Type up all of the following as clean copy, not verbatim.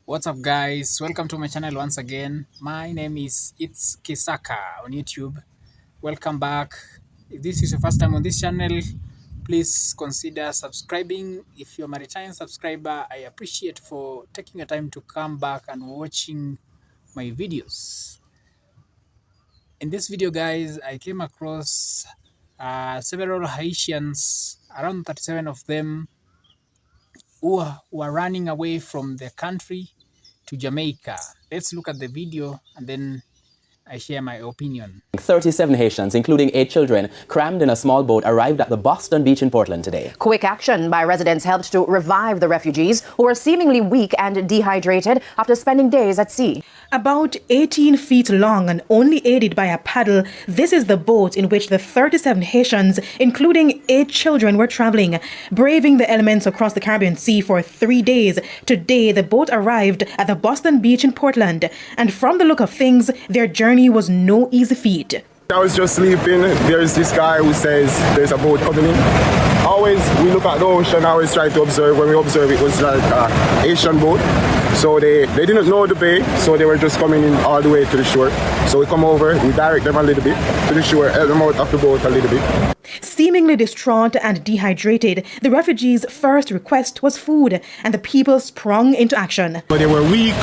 What's up, guys? Welcome to my channel once again. My name is It's Kisaka on YouTube. Welcome back. If this is your first time on this channel, please consider subscribing. If you're my returning subscriber, I appreciate for taking your time to come back and watching my videos. In this video, guys, I came across several Haitians, around 37 of them, who were running away from their country to Jamaica. Let's look at the video and then I share my opinion. 37 Haitians, including 8 children, crammed in a small boat, arrived at the Boston Beach in Portland today. Quick action by residents helped to revive the refugees who were seemingly weak and dehydrated after spending days at sea. About 18 feet long and only aided by a paddle, this is the boat in which the 37 Haitians, including 8 children, were traveling, braving the elements across the Caribbean Sea for 3 days. Today, the boat arrived at the Boston Beach in Portland, and from the look of things, their journey was no easy feat. I was just sleeping. There's this guy who says there's a boat coming in. Always, we look at the ocean, I always try to observe. When we observe, it was like an Asian boat. So they didn't know the bay, so they were just coming in all the way to the shore. So we come over, we direct them a little bit to the shore, help them out of the boat a little bit. Seemingly distraught and dehydrated, the refugees' first request was food, and the people sprung into action. But they were weak,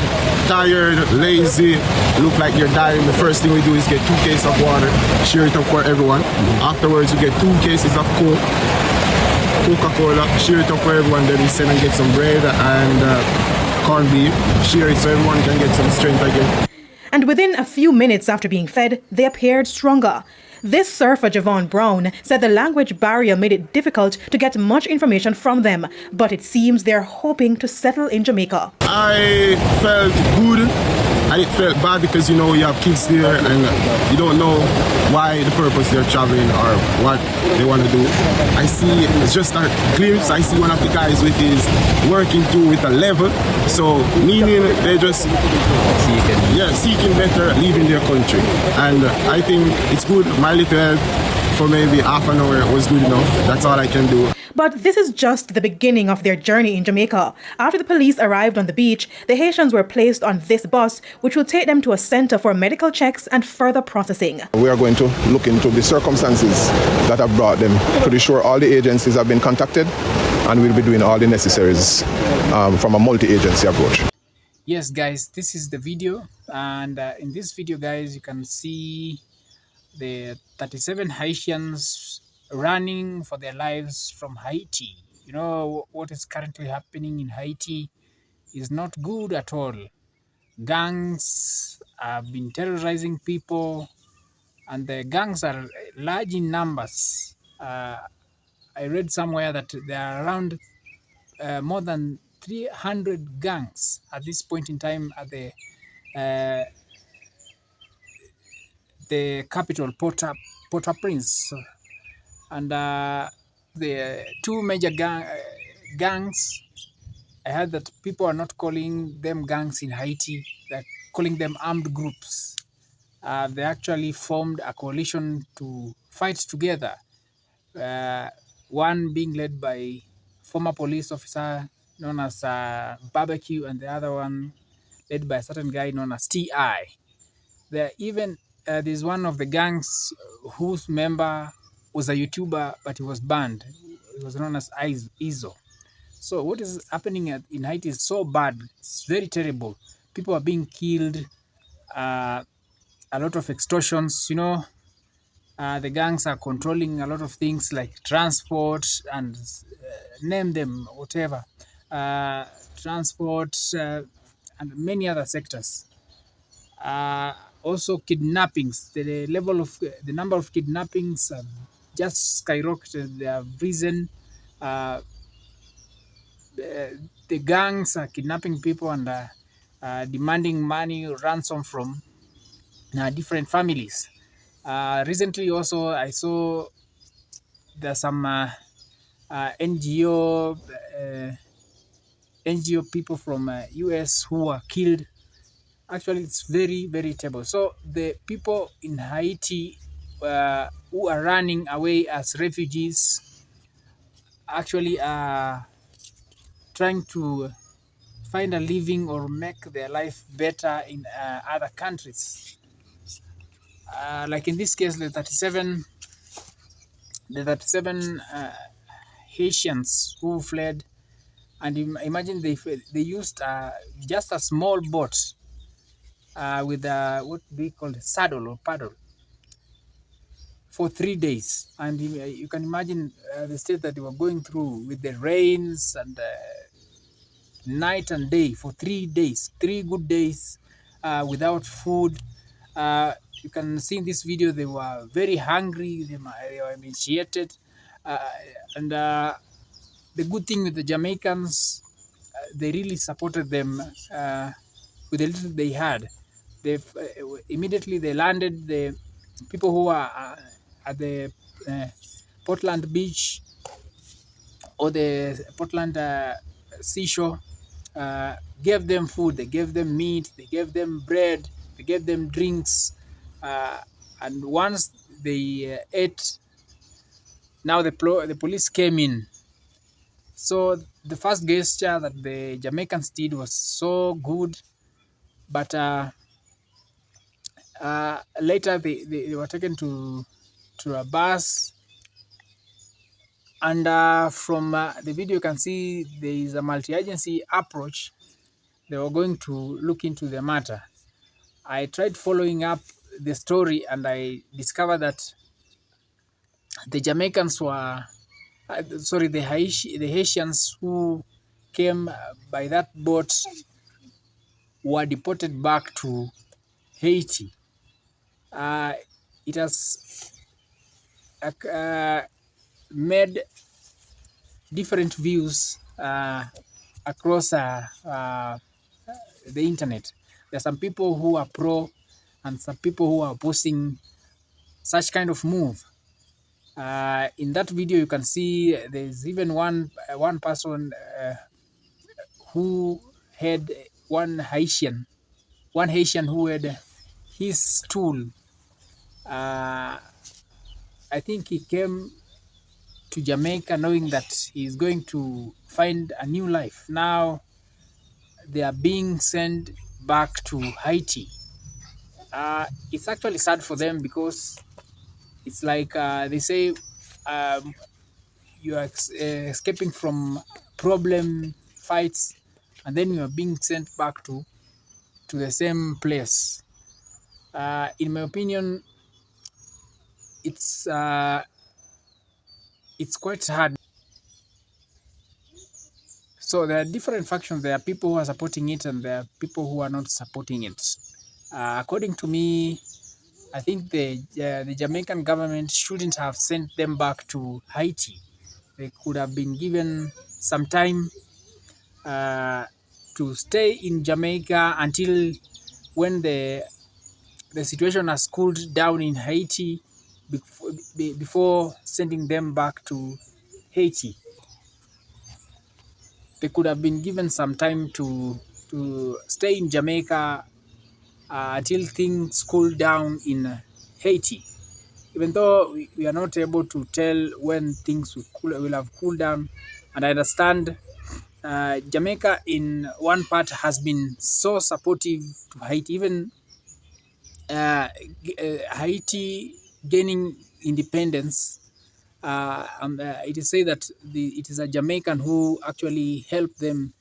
tired, lazy, look like they're dying. The first thing we do is get 2 cases of water, share it up for everyone. Afterwards, we get 2 cases of Coca-Cola, share it up for everyone. Then we send and get some bread and corned beef, share it so everyone can get some strength again. And within a few minutes after being fed, they appeared stronger. This surfer, Javon Brown, said the language barrier made it difficult to get much information from them, but it seems they're hoping to settle in Jamaica. I felt good. I felt bad because, you know, you have kids there and you don't know why the purpose they're traveling or what they want to do. I see it's just a glimpse. I see one of the guys with his working too with a level. So meaning they just seeking better, leaving their country. And I think it's good. My little help for maybe half an hour was good enough. That's all I can do. But this is just the beginning of their journey in Jamaica. After the police arrived on the beach, the Haitians were placed on this bus, which will take them to a center for medical checks and further processing. We are going to look into the circumstances that have brought them to the shore. All the agencies have been contacted, and we'll be doing all the necessaries from a multi-agency approach. Yes, guys, this is the video, and in this video, guys, you can see the 37 Haitians running for their lives from Haiti. You know what is currently happening in Haiti is not good at all. Gangs have been terrorizing people, and the gangs are large in numbers. I read somewhere that there are around more than 300 gangs at this point in time at the capital, Port-au-Prince. And the 2 major gangs, I heard that people are not calling them gangs in Haiti, they're calling them armed groups. They actually formed a coalition to fight together, one being led by former police officer known as Barbecue, and the other one led by a certain guy known as T.I. There's one of the gangs whose member was a YouTuber, but he was banned. He was known as Izzo. So what is happening in Haiti is so bad. It's very terrible. People are being killed. A lot of extortions, you know. The gangs are controlling a lot of things like transport and name them, whatever. Transport and many other sectors. Also kidnappings. The number of kidnappings have just skyrocketed. They have risen. The gangs are kidnapping people and demanding money ransom from different families. Recently also I saw there's some NGO people from US who were killed. Actually, it's very, very terrible. So the people in Haiti who are running away as refugees actually are trying to find a living or make their life better in other countries. Like in this case, the 37 Haitians who fled, and imagine they used just a small boat with what they call saddle or paddle for 3 days, and you can imagine the state that they were going through with the rains and night and day for 3 days, 3 good days without food. You can see in this video they were very hungry, they were emaciated, and the good thing with the Jamaicans, they really supported them with the little they had. They immediately they landed. The people who are at the Portland beach or the Portland seashore gave them food. They gave them meat. They gave them bread. They gave them drinks. And once they ate, now the police came in. So the first gesture that the Jamaicans did was so good, but later they were taken to a bus, and from the video you can see there is a multi-agency approach. They were going to look into the matter. I tried following up the story, and I discovered that the Jamaicans were the Haitians who came by that boat were deported back to Haiti. It has made different views across the internet. There are some people who are pro and some people who are opposing such kind of move. In that video, you can see there's even one person who had one Haitian who had his tool. I think he came to Jamaica knowing that he's going to find a new life. Now they are being sent back to Haiti. It's actually sad for them because it's like they say you are escaping from problem, fights, and then you are being sent back to the same place. In my opinion, it's quite hard. So there are different factions. There are people who are supporting it and there are people who are not supporting it. According to me, I think the Jamaican government shouldn't have sent them back to Haiti. They could have been given some time to stay in Jamaica until when the situation has cooled down in Haiti before sending them back to Haiti. They could have been given some time to stay in Jamaica until things cool down in Haiti. Even though we are not able to tell when things will have cooled down, and I understand Jamaica in one part has been so supportive to Haiti, even Haiti gaining independence. It is said that it is a Jamaican who actually helped them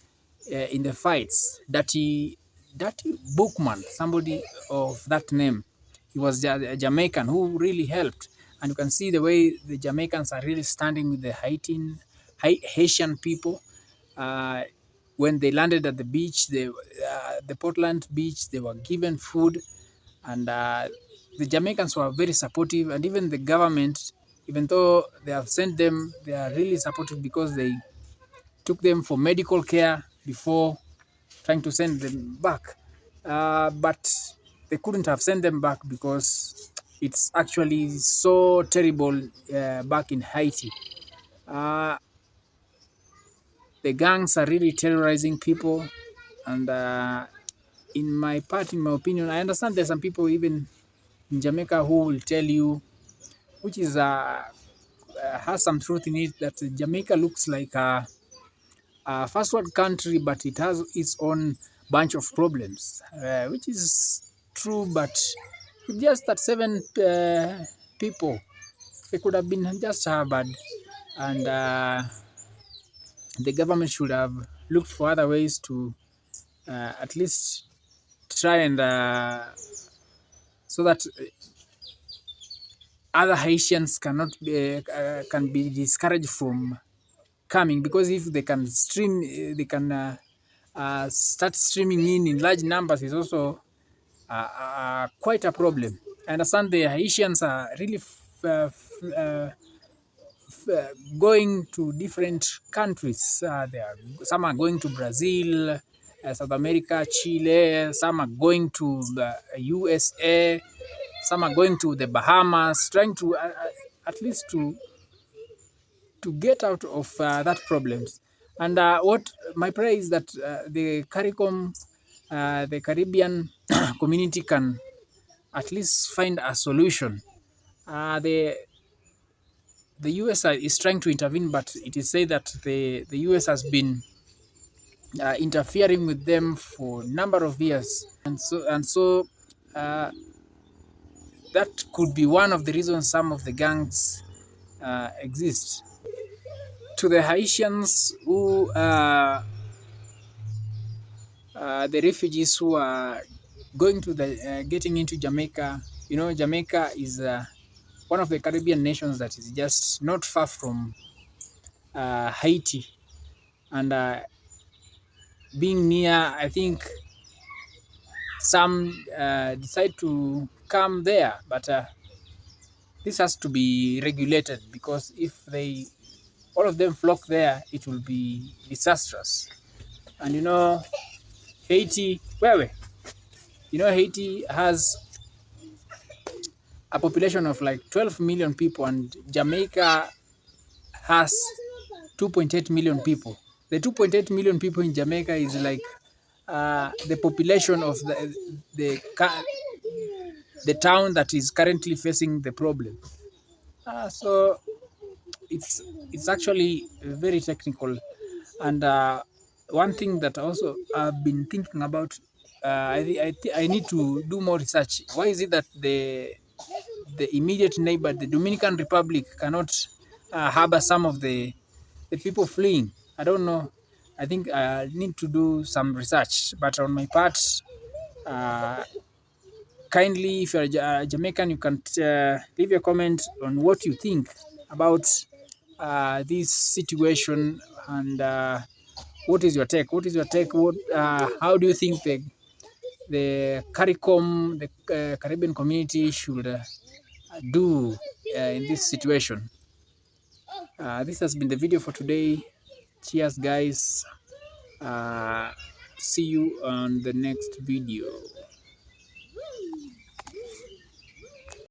in the fights. Dirty Bookman, somebody of that name. He was a Jamaican who really helped. And you can see the way the Jamaicans are really standing with the Haitian people. When they landed at the beach, the Portland beach, they were given food. And the Jamaicans were very supportive. And even the government, even though they have sent them, they are really supportive because they took them for medical care before trying to send them back. But they couldn't have sent them back because it's actually so terrible back in Haiti. The gangs are really terrorizing people, and in my opinion, I understand there's some people even in Jamaica who will tell you, which is has some truth in it, that Jamaica looks like a first world country, but it has its own bunch of problems, which is true. But with just that 7 people, they could have been just bad, and the government should have looked for other ways to at least try and so that other Haitians cannot be, can be discouraged from coming, because if they can stream, they can start streaming in large numbers is also quite a problem. I understand the Haitians are really going to different countries. Some are going to Brazil, South America, Chile. Some are going to the USA. Some are going to the Bahamas, trying to at least to get out of that problems. And what my prayer is that the CARICOM, the Caribbean community, can at least find a solution. The US is trying to intervene, but it is said that the US has been interfering with them for a number of years, and so that could be one of the reasons some of the gangs exist. To the Haitians who the refugees who are going to the getting into Jamaica, you know, Jamaica is one of the Caribbean nations that is just not far from Haiti, and being near, I think some decide to come there, but this has to be regulated, because if they all of them flock there, it will be disastrous. And you know, Haiti, Haiti has a population of like 12 million people, and Jamaica has 2.8 million people. The 2.8 million people in Jamaica is like the population of the town that is currently facing the problem. So it's actually very technical. And one thing that also I've been thinking about, I need to do more research. Why is it that the immediate neighbor, the Dominican Republic, cannot harbor some of the people fleeing? I don't know. I think I need to do some research. But on my part, kindly, if you're a Jamaican, you can leave a comment on what you think about this situation, and what is your take? What is your take? How do you think the CARICOM, the Caribbean community, should do in this situation? This has been the video for today. Cheers, guys. See you on the next video.